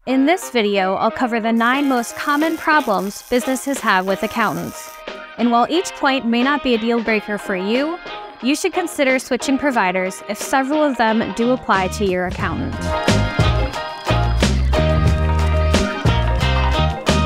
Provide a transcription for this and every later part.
In this video, I'll cover the 9 most common problems businesses have with accountants. And while each point may not be a deal breaker for you, you should consider switching providers if several of them do apply to your accountant.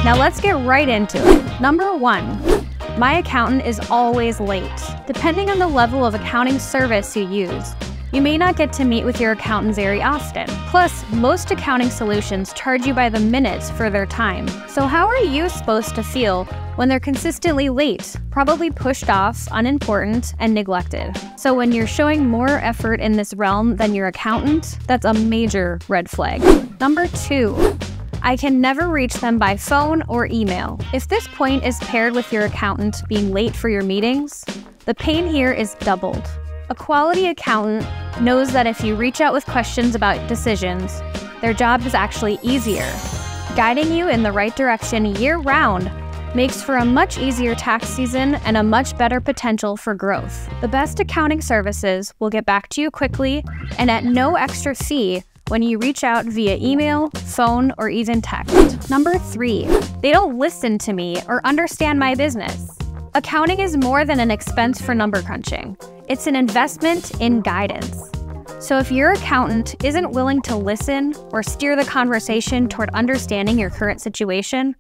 Now let's get right into it. Number 1, my accountant is always late. Depending on the level of accounting service you use, you may not get to meet with your accountant very often. Plus, most accounting solutions charge you by the minute for their time. So how are you supposed to feel when they're consistently late, probably pushed off, unimportant, and neglected? So when you're showing more effort in this realm than your accountant, that's a major red flag. Number 2, I can never reach them by phone or email. If this point is paired with your accountant being late for your meetings, the pain here is doubled. A quality accountant knows that if you reach out with questions about decisions, their job is actually easier. Guiding you in the right direction year-round makes for a much easier tax season and a much better potential for growth. The best accounting services will get back to you quickly and at no extra fee when you reach out via email, phone, or even text. Number 3, they don't listen to me or understand my business. Accounting is more than an expense for number crunching. It's an investment in guidance. So if your accountant isn't willing to listen or steer the conversation toward understanding your current situation,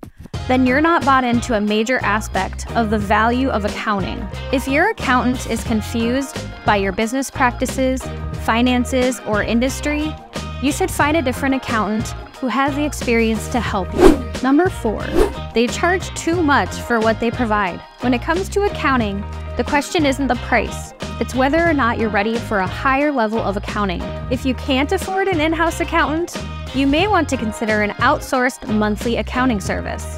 then you're not bought into a major aspect of the value of accounting. If your accountant is confused by your business practices, finances, or industry, you should find a different accountant who has the experience to help you. Number 4, they charge too much for what they provide. When it comes to accounting, the question isn't the price. It's whether or not you're ready for a higher level of accounting. If you can't afford an in-house accountant, you may want to consider an outsourced monthly accounting service.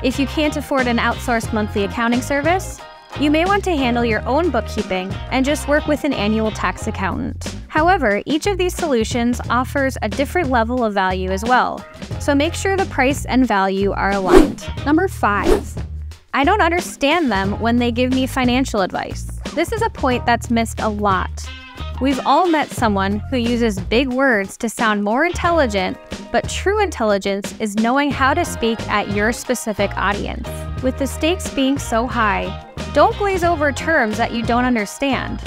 If you can't afford an outsourced monthly accounting service, you may want to handle your own bookkeeping and just work with an annual tax accountant. However, each of these solutions offers a different level of value as well, so make sure the price and value are aligned. Number 5, I don't understand them when they give me financial advice. This is a point that's missed a lot. We've all met someone who uses big words to sound more intelligent, but true intelligence is knowing how to speak at your specific audience. With the stakes being so high, don't glaze over terms that you don't understand.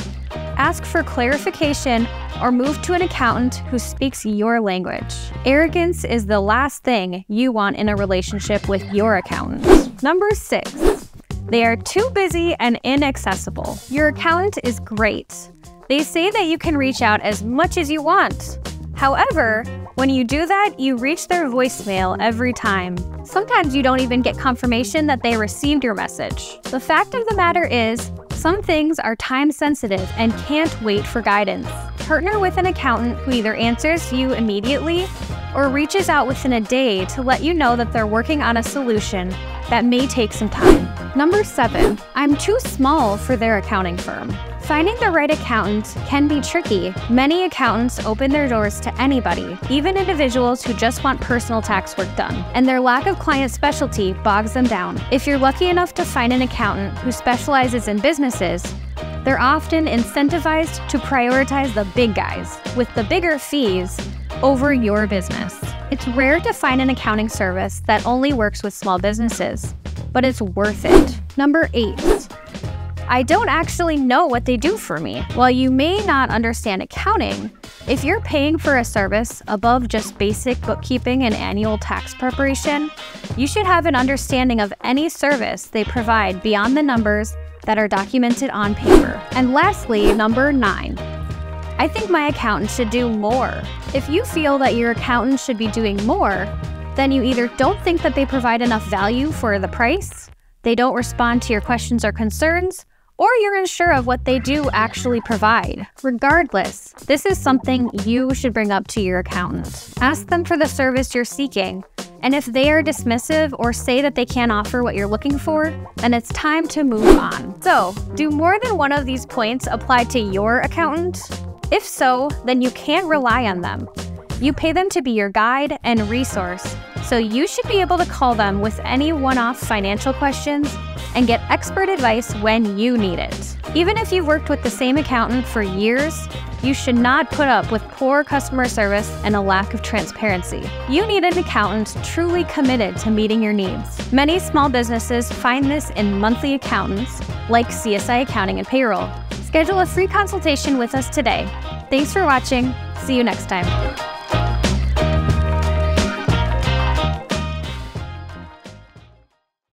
Ask for clarification or move to an accountant who speaks your language. Arrogance is the last thing you want in a relationship with your accountant. Number 6, they are too busy and inaccessible. Your accountant is great. They say that you can reach out as much as you want. However, when you do that, you reach their voicemail every time. Sometimes you don't even get confirmation that they received your message. The fact of the matter is, some things are time sensitive and can't wait for guidance. Partner with an accountant who either answers you immediately or reaches out within a day to let you know that they're working on a solution that may take some time. Number 7, I'm too small for their accounting firm. Finding the right accountant can be tricky. Many accountants open their doors to anybody, even individuals who just want personal tax work done, and their lack of client specialty bogs them down. If you're lucky enough to find an accountant who specializes in businesses, they're often incentivized to prioritize the big guys with the bigger fees over your business. It's rare to find an accounting service that only works with small businesses, but it's worth it. Number 8, I don't actually know what they do for me. While you may not understand accounting, if you're paying for a service above just basic bookkeeping and annual tax preparation, you should have an understanding of any service they provide beyond the numbers that are documented on paper. And lastly, number 9, I think my accountant should do more. If you feel that your accountant should be doing more, then you either don't think that they provide enough value for the price, they don't respond to your questions or concerns, or you're unsure of what they do actually provide. Regardless, this is something you should bring up to your accountant. Ask them for the service you're seeking, and if they are dismissive or say that they can't offer what you're looking for, then it's time to move on. So, do more than one of these points apply to your accountant? If so, then you can't rely on them. You pay them to be your guide and resource, so you should be able to call them with any one-off financial questions and get expert advice when you need it. Even if you've worked with the same accountant for years, You should not put up with poor customer service and a lack of transparency. You need an accountant truly committed to meeting your needs. Many small businesses find this in monthly accountants, like CSI Accounting and Payroll. Schedule a free consultation with us today. Thanks for watching. See you next time.